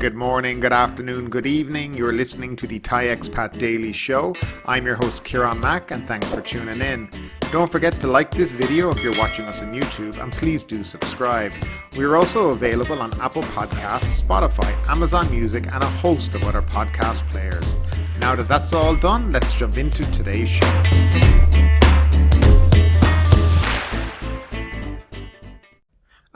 good morning, good afternoon, good evening. You're listening to the Thai Expat Daily Show. I'm your host Kieran Mack and thanks for tuning in. Don't forget to like this video if you're watching us on YouTube and please do subscribe. We're also available on Apple Podcasts, Spotify, Amazon Music and a host of other podcast players. Now that that's all done, let's jump into today's show.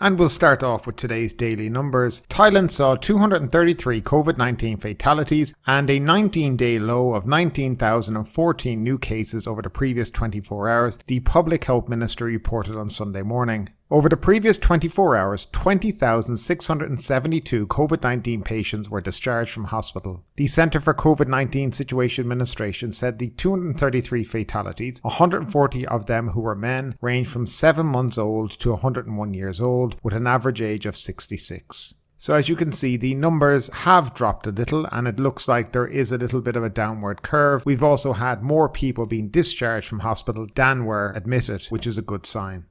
And we'll start off with today's daily numbers. Thailand saw 233 COVID-19 fatalities and a 19-day low of 19,014 new cases over the previous 24 hours, the Public Health Ministry reported on Sunday morning. Over the previous 24 hours, 20,672 COVID-19 patients were discharged from hospital. The Centre for COVID-19 Situation Administration said the 233 fatalities, 140 of them who were men, ranged from 7 months old to 101 years old, with an average age of 66. So as you can see, the numbers have dropped a little and it looks like there is a little bit of a downward curve. We've also had more people being discharged from hospital than were admitted, which is a good sign.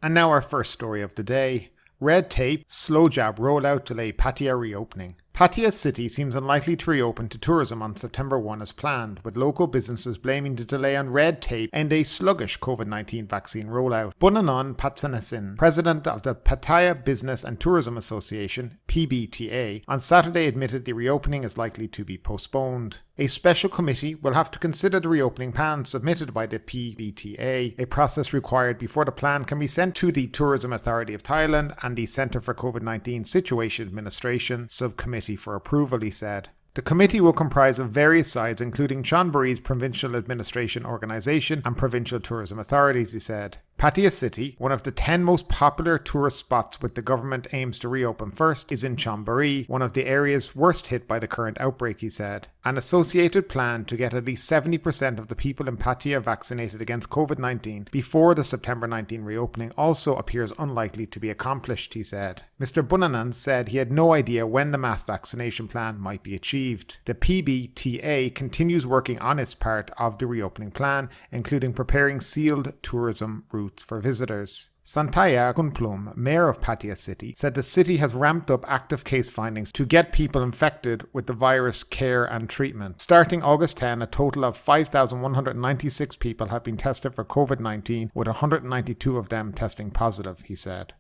And now our first story of the day. Red tape, slow jab rollout delay Pattaya reopening. Pattaya City seems unlikely to reopen to tourism on September 1 as planned, with local businesses blaming the delay on red tape and a sluggish COVID-19 vaccine rollout. Bunanon Patsanasin, president of the Pattaya Business and Tourism Association, PBTA, on Saturday admitted the reopening is likely to be postponed. A special committee will have to consider the reopening plan submitted by the PBTA, a process required before the plan can be sent to the Tourism Authority of Thailand and the Centre for COVID-19 Situation Administration Subcommittee for approval, he said. The committee will comprise of various sides including Chonburi's Provincial Administration Organisation and Provincial Tourism Authorities, he said. Pattaya City, one of the 10 most popular tourist spots which the government aims to reopen first, is in Chonburi, one of the areas worst hit by the current outbreak, he said. An associated plan to get at least 70% of the people in Pattaya vaccinated against COVID-19 before the September 19 reopening also appears unlikely to be accomplished, he said. Mr. Bunanan said he had no idea when the mass vaccination plan might be achieved. The PBTA continues working on its part of the reopening plan, including preparing sealed tourism routes for visitors. Santaya Kunplum, mayor of Pattaya City, said the city has ramped up active case findings to get people infected with the virus care and treatment. Starting August 10, a total of 5,196 people have been tested for COVID-19, with 192 of them testing positive, he said.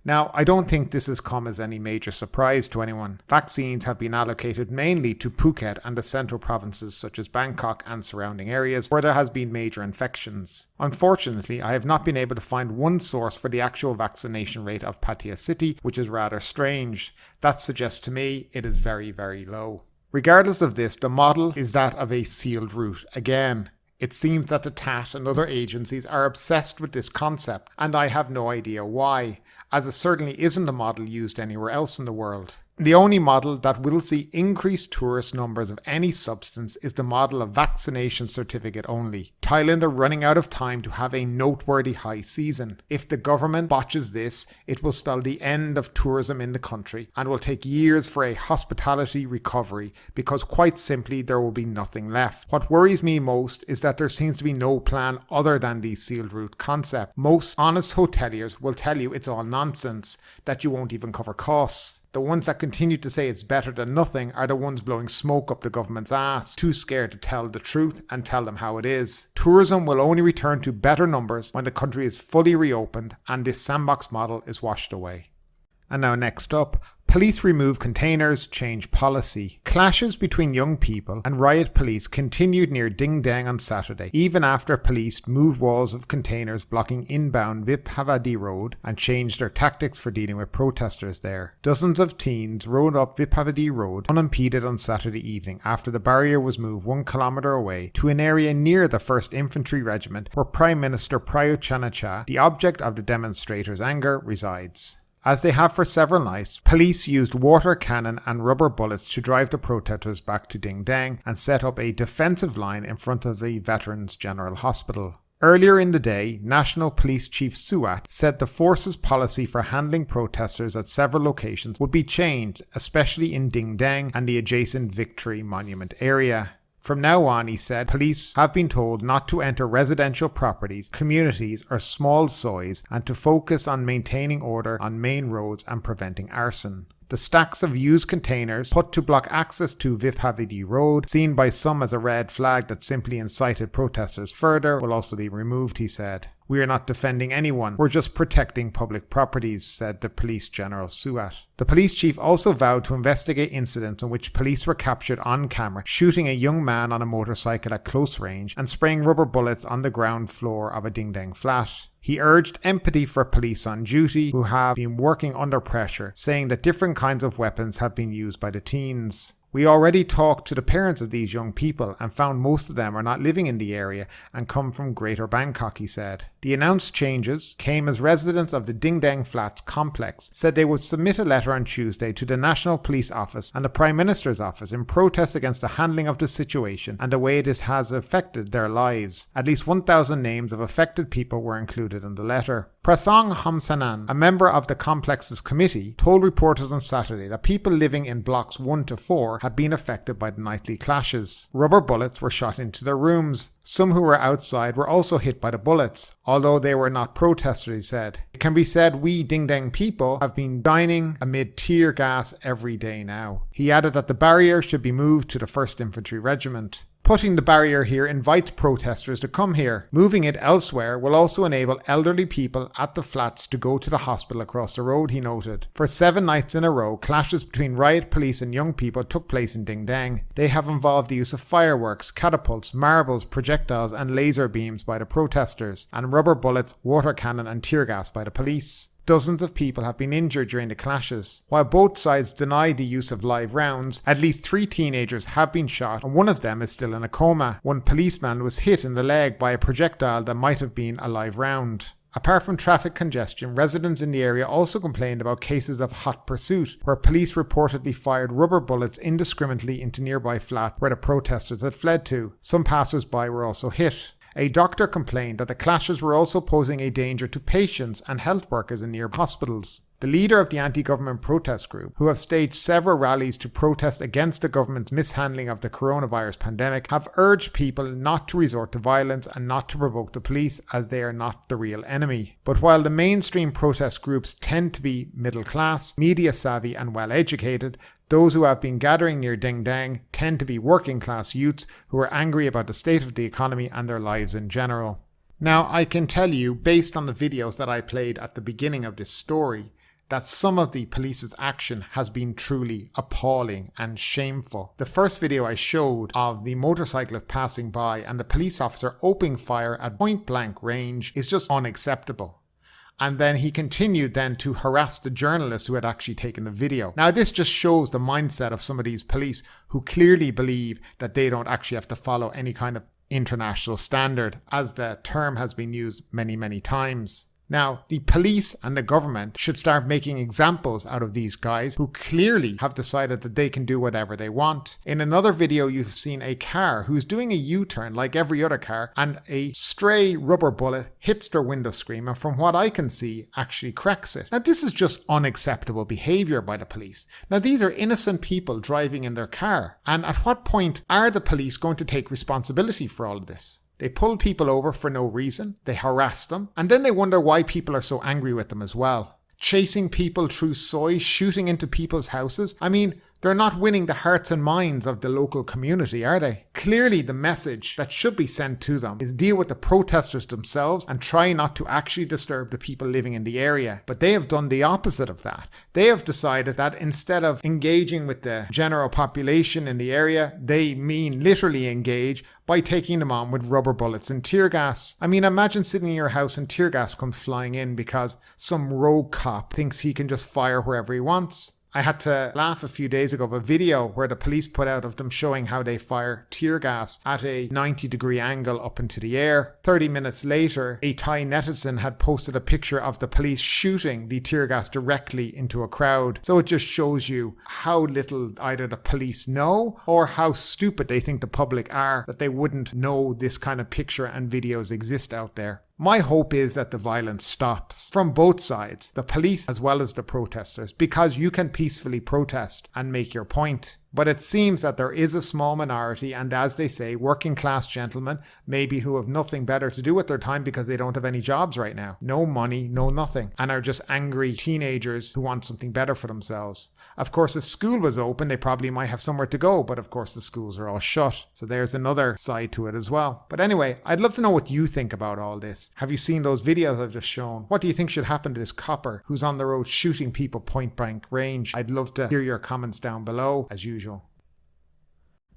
Now, I don't think this has come as any major surprise to anyone. Vaccines have been allocated mainly to Phuket and the central provinces such as Bangkok and surrounding areas where there has been major infections. Unfortunately, I have not been able to find one source for the actual vaccination rate of Pattaya City, which is rather strange. That suggests to me it is very, very low. Regardless of this, the model is that of a sealed route. Again, it seems that the TAT and other agencies are obsessed with this concept, and I have no idea why, as it certainly isn't a model used anywhere else in the world. The only model that will see increased tourist numbers of any substance is the model of vaccination certificate only. Thailand are running out of time to have a noteworthy high season. If the government botches this, it will spell the end of tourism in the country and will take years for a hospitality recovery because quite simply there will be nothing left. What worries me most is that there seems to be no plan other than the sealed route concept. Most honest hoteliers will tell you it's all nonsense, that you won't even cover costs. The ones that continue to say it's better than nothing are the ones blowing smoke up the government's ass, too scared to tell the truth and tell them how it is. Tourism will only return to better numbers when the country is fully reopened and this sandbox model is washed away. And now next up, police remove containers, change policy. Clashes between young people and riot police continued near Din Daeng on Saturday, even after police moved walls of containers blocking inbound Vibhavadi Road and changed their tactics for dealing with protesters there. Dozens of teens rode up Vibhavadi Road unimpeded on Saturday evening after the barrier was moved 1 kilometer away to an area near the 1st Infantry Regiment where Prime Minister Prayut Chan-o-cha, the object of the demonstrators' anger, resides. As they have for several nights, police used water cannon and rubber bullets to drive the protesters back to Din Daeng and set up a defensive line in front of the Veterans General Hospital. Earlier in the day, National Police Chief Suat said the force's policy for handling protesters at several locations would be changed, especially in Din Daeng and the adjacent Victory Monument area. From now on, he said, police have been told not to enter residential properties, communities or small sois and to focus on maintaining order on main roads and preventing arson. The stacks of used containers put to block access to Vibhavadi Road, seen by some as a red flag that simply incited protesters further, will also be removed, he said. "We are not defending anyone, we're just protecting public properties," said the Police General Suat. The police chief also vowed to investigate incidents in which police were captured on camera shooting a young man on a motorcycle at close range and spraying rubber bullets on the ground floor of a Din Daeng flat. He urged empathy for police on duty who have been working under pressure, saying that different kinds of weapons have been used by the teens. "We already talked to the parents of these young people and found most of them are not living in the area and come from Greater Bangkok," he said. The announced changes came as residents of the Din Daeng Flats complex said they would submit a letter on Tuesday to the National Police Office and the Prime Minister's Office in protest against the handling of the situation and the way it has affected their lives. At least 1,000 names of affected people were included in the letter. Prasong Hamsanan, a member of the complex's committee, told reporters on Saturday that people living in blocks 1 to 4 had been affected by the nightly clashes. Rubber bullets were shot into their rooms. Some who were outside were also hit by the bullets, although they were not protesters, he said. "It can be said we Din Daeng people have been dining amid tear gas every day now." He added that the barrier should be moved to the 1st Infantry Regiment. "Putting the barrier here invites protesters to come here. Moving it elsewhere will also enable elderly people at the flats to go to the hospital across the road," he noted. For 7 nights in a row, clashes between riot police and young people took place in Din Daeng. They have involved the use of fireworks, catapults, marbles, projectiles and laser beams by the protesters, and rubber bullets, water cannon and tear gas by the police. Dozens of people have been injured during the clashes. While both sides deny the use of live rounds, at least 3 teenagers have been shot and one of them is still in a coma. One policeman was hit in the leg by a projectile that might have been a live round. Apart from traffic congestion, residents in the area also complained about cases of hot pursuit, where police reportedly fired rubber bullets indiscriminately into nearby flats where the protesters had fled to. Some passers-by were also hit. A doctor complained that the clashes were also posing a danger to patients and health workers in nearby hospitals. The leader of the anti-government protest group, who have staged several rallies to protest against the government's mishandling of the coronavirus pandemic, have urged people not to resort to violence and not to provoke the police, as they are not the real enemy. But while the mainstream protest groups tend to be middle class, media savvy and well educated, those who have been gathering near Din Daeng tend to be working class youths who are angry about the state of the economy and their lives in general. Now, I can tell you, based on the videos that I played at the beginning of this story, that some of the police's action has been truly appalling and shameful. The first video I showed of the motorcyclist passing by and the police officer opening fire at point blank range is just unacceptable. And then he continued then to harass the journalist who had actually taken the video. Now this just shows the mindset of some of these police who clearly believe that they don't actually have to follow any kind of international standard, as the term has been used many, many times. Now, the police and the government should start making examples out of these guys who clearly have decided that they can do whatever they want. In another video, you've seen a car who's doing a U-turn like every other car, and a stray rubber bullet hits their window screen and, from what I can see, actually cracks it. Now, this is just unacceptable behavior by the police. Now, these are innocent people driving in their car. And at what point are the police going to take responsibility for all of this? They pull people over for no reason, they harass them, and then they wonder why people are so angry with them as well. Chasing people through soy, shooting into people's houses. I mean, they're not winning the hearts and minds of the local community, are they? Clearly, the message that should be sent to them is deal with the protesters themselves and try not to actually disturb the people living in the area. But they have done the opposite of that. They have decided that instead of engaging with the general population in the area, they mean literally engage by taking them on with rubber bullets and tear gas. I mean, imagine sitting in your house and tear gas comes flying in because some rogue cop thinks he can just fire wherever he wants. I had to laugh a few days ago of a video where the police put out of them showing how they fire tear gas at a 90-degree angle up into the air. 30 minutes later, a Thai netizen had posted a picture of the police shooting the tear gas directly into a crowd. So it just shows you how little either the police know or how stupid they think the public are that they wouldn't know this kind of picture and videos exist out there. My hope is that the violence stops from both sides, the police as well as the protesters, because you can peacefully protest and make your point. But it seems that there is a small minority, and as they say, working class gentlemen, maybe who have nothing better to do with their time because they don't have any jobs right now. No money, no nothing. And are just angry teenagers who want something better for themselves. Of course, if school was open, they probably might have somewhere to go, but of course the schools are all shut. So there's another side to it as well. But anyway, I'd love to know what you think about all this. Have you seen those videos I've just shown? What do you think should happen to this copper who's on the road shooting people point blank range? I'd love to hear your comments down below, as usual.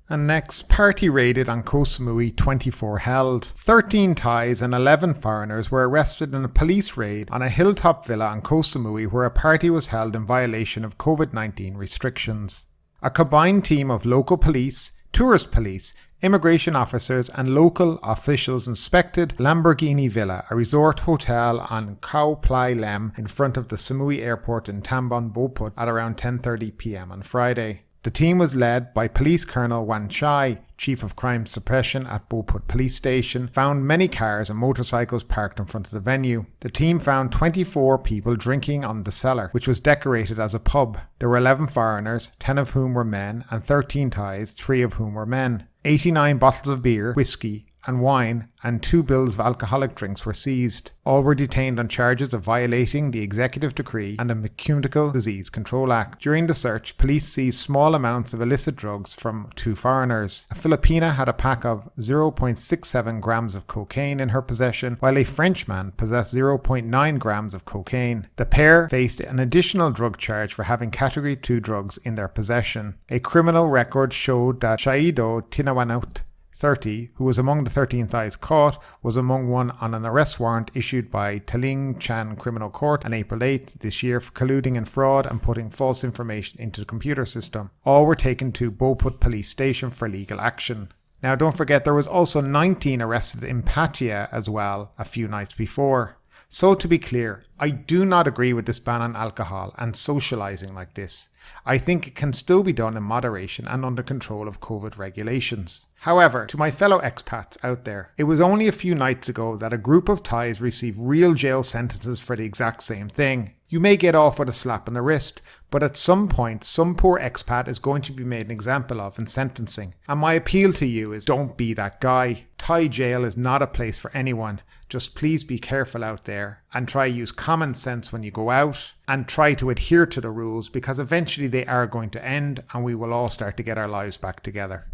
And next, party raided on Koh Samui 24 held. 13 Thais and 11 foreigners were arrested in a police raid on a hilltop villa on Koh Samui where a party was held in violation of COVID-19 restrictions. A combined team of local police, tourist police, immigration officers and local officials inspected Lamborghini Villa, a resort hotel on Khao Plai Lem in front of the Samui airport in Tambon Boput at around 10:30 p.m. on Friday. The team was led by Police Colonel Wan Chai, Chief of Crime Suppression at Boput Police Station, found many cars and motorcycles parked in front of the venue. The team found 24 people drinking on the cellar, which was decorated as a pub. There were 11 foreigners, 10 of whom were men, and 13 Thais, 3 of whom were men. 89 bottles of beer, whiskey, and wine and 2 bills of alcoholic drinks were seized. All were detained on charges of violating the Executive Decree and the Communicable Disease Control Act. During the search, police seized small amounts of illicit drugs from 2 foreigners. A Filipina had a pack of 0.67 grams of cocaine in her possession, while a Frenchman possessed 0.9 grams of cocaine. The pair faced an additional drug charge for having Category 2 drugs in their possession. A criminal record showed that Shaido Tinawanut, 30, who was among the 13 Thais caught, was among one on an arrest warrant issued by Taling Chan Criminal Court on April 8th this year for colluding in fraud and putting false information into the computer system. All were taken to Boput Police Station for legal action. Now don't forget there was also 19 arrested in Pattaya as well a few nights before. So to be clear, I do not agree with this ban on alcohol and socialising like this. I think it can still be done in moderation and under control of COVID regulations. However, to my fellow expats out there, it was only a few nights ago that a group of Thais received real jail sentences for the exact same thing. You may get off with a slap on the wrist, but at some point, some poor expat is going to be made an example of in sentencing. And my appeal to you is don't be that guy. Thai jail is not a place for anyone. Just please be careful out there and try use common sense when you go out and try to adhere to the rules because eventually they are going to end and we will all start to get our lives back together.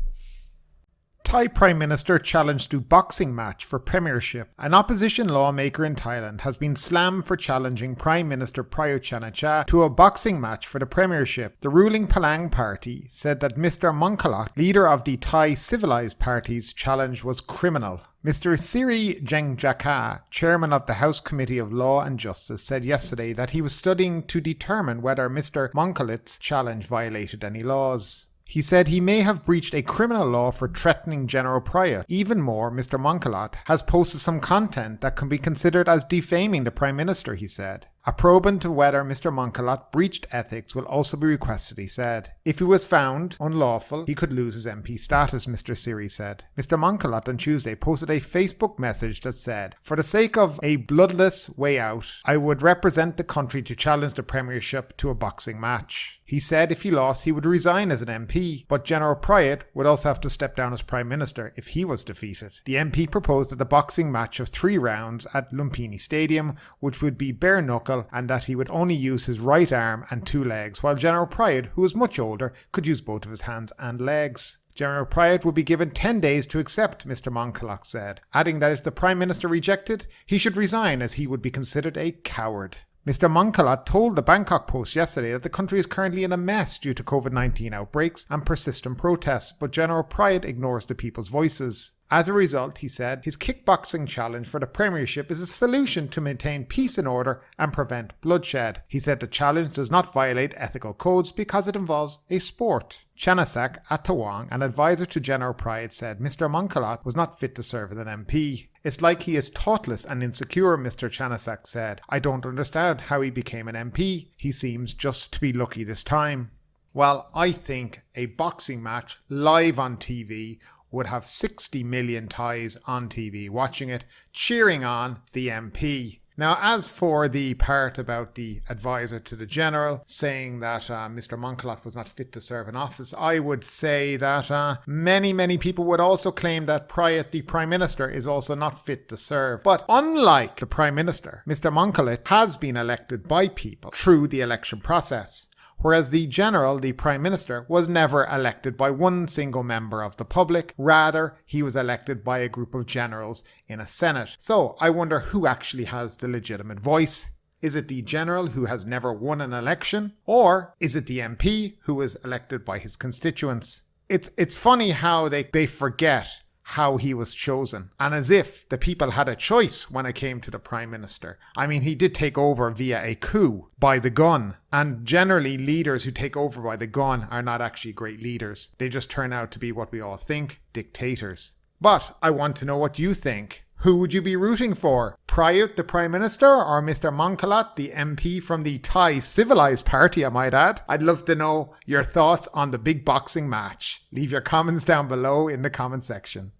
Thai Prime Minister challenged to boxing match for premiership. An opposition lawmaker in Thailand has been slammed for challenging Prime Minister Prayut Chan-o-cha to a boxing match for the premiership. The ruling Palang Party said that Mr. Mongkolkit, leader of the Thai Civilized Party's challenge was criminal. Mr. Siri Jengjaka, chairman of the House Committee of Law and Justice, said yesterday that he was studying to determine whether Mr. Mongkolkit's challenge violated any laws. He said he may have breached a criminal law for threatening General Prayut. Even more, Mr. Mongkolkit has posted some content that can be considered as defaming the Prime Minister, he said. A probe into whether Mr. Mongkolkit breached ethics will also be requested, he said. If he was found unlawful, he could lose his MP status, Mr. Siri said. Mr. Mongkolkit on Tuesday posted a Facebook message that said, "For the sake of a bloodless way out, I would represent the country to challenge the premiership to a boxing match." He said if he lost, he would resign as an MP, but General Prayut would also have to step down as Prime Minister if he was defeated. The MP proposed that the boxing match of 3 rounds at Lumpini Stadium, which would be bare-knuckle, and that he would only use his right arm and 2 legs, while General Prayut, who was much older, could use both of his hands and legs. General Prayut would be given 10 days to accept, Mr. Mongkolkit said, adding that if the Prime Minister rejected, he should resign as he would be considered a coward. Mr. Mongkolkit told the Bangkok Post yesterday that the country is currently in a mess due to COVID-19 outbreaks and persistent protests, but General Prayut ignores the people's voices. As a result, he said, his kickboxing challenge for the premiership is a solution to maintain peace and order and prevent bloodshed. He said the challenge does not violate ethical codes because it involves a sport. Chanasak Atawang, an advisor to General Prayut, said Mr. Mongkolkit was not fit to serve as an MP. "It's like he is thoughtless and insecure," Mr. Chanasak said. "I don't understand how he became an MP. He seems just to be lucky this time." Well, I think a boxing match live on TV would have 60 million Thais on TV watching it, cheering on the MP. Now, as for the part about the advisor to the general saying that Mr. Mongkolkit was not fit to serve in office, I would say that many people would also claim that Prayut, the Prime Minister, is also not fit to serve. But unlike the Prime Minister, Mr. Mongkolkit has been elected by people through the election process. Whereas the general, the Prime Minister, was never elected by one single member of the public. Rather, he was elected by a group of generals in a Senate. So I wonder who actually has the legitimate voice. Is it the general who has never won an election? Or is it the MP who was elected by his constituents? It's funny how they forget how he was chosen, and as if the people had a choice when it came to the Prime Minister. I mean, he did take over via a coup by the gun, and generally leaders who take over by the gun are not actually great leaders. They just turn out to be what we all think, dictators. But I want to know what you think. Who would you be rooting for? Prayut, the Prime Minister, or Mr. Mongkolkit, the MP from the Thai Civilized Party, I might add? I'd love to know your thoughts on the big boxing match. Leave your comments down below in the comment section.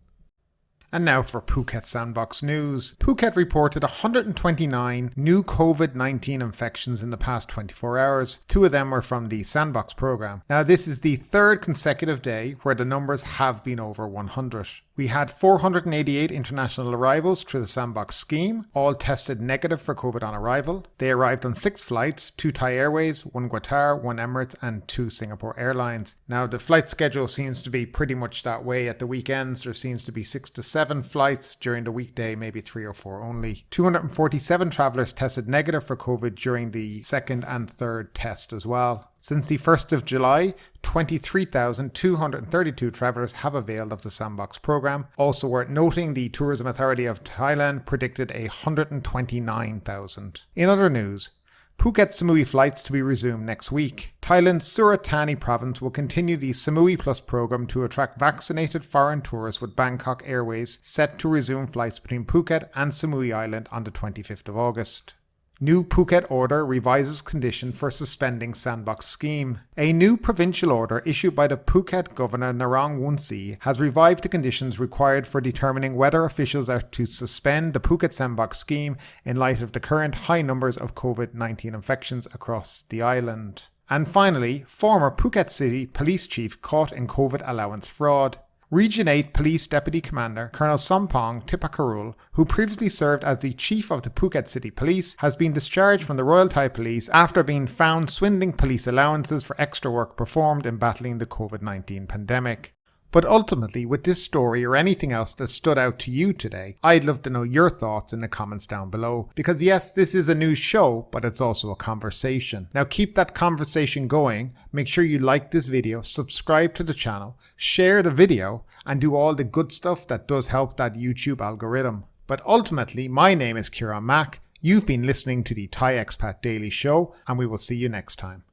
And now for Phuket Sandbox News. Phuket reported 129 new COVID-19 infections in the past 24 hours. 2 of them were from the Sandbox program. Now, this is the 3rd consecutive day where the numbers have been over 100. We had 488 international arrivals through the Sandbox scheme, all tested negative for COVID on arrival. They arrived on 6 flights, 2 Thai Airways, 1 Qatar, 1 Emirates and 2 Singapore Airlines. Now, the flight schedule seems to be pretty much that way. At the weekends, there seems to be 6 to 7 flights. During the weekday, maybe 3 or 4 only. 247 travellers tested negative for COVID during the 2nd and 3rd test as well. Since the 1st of July, 23,232 travellers have availed of the Sandbox program. Also worth noting, the Tourism Authority of Thailand predicted 129,000. In other news, Phuket Samui flights to be resumed next week. Thailand's Surat Thani province will continue the Samui Plus program to attract vaccinated foreign tourists, with Bangkok Airways set to resume flights between Phuket and Samui Island on the 25th of August. New Phuket order revises condition for suspending Sandbox scheme. A new provincial order issued by the Phuket Governor Narong Wunsi has revived the conditions required for determining whether officials are to suspend the Phuket Sandbox scheme in light of the current high numbers of COVID-19 infections across the island. And finally, former Phuket City Police Chief caught in COVID allowance fraud. Region 8 Police Deputy Commander Colonel Sompong Tipakarul, who previously served as the Chief of the Phuket City Police, has been discharged from the Royal Thai Police after being found swindling police allowances for extra work performed in battling the COVID-19 pandemic. But ultimately, with this story or anything else that stood out to you today, I'd love to know your thoughts in the comments down below. Because yes, this is a news show, but it's also a conversation. Now keep that conversation going. Make sure you like this video, subscribe to the channel, share the video, and do all the good stuff that does help that YouTube algorithm. But ultimately, my name is Kieran Mack. You've been listening to the Thai Expat Daily Show, and we will see you next time.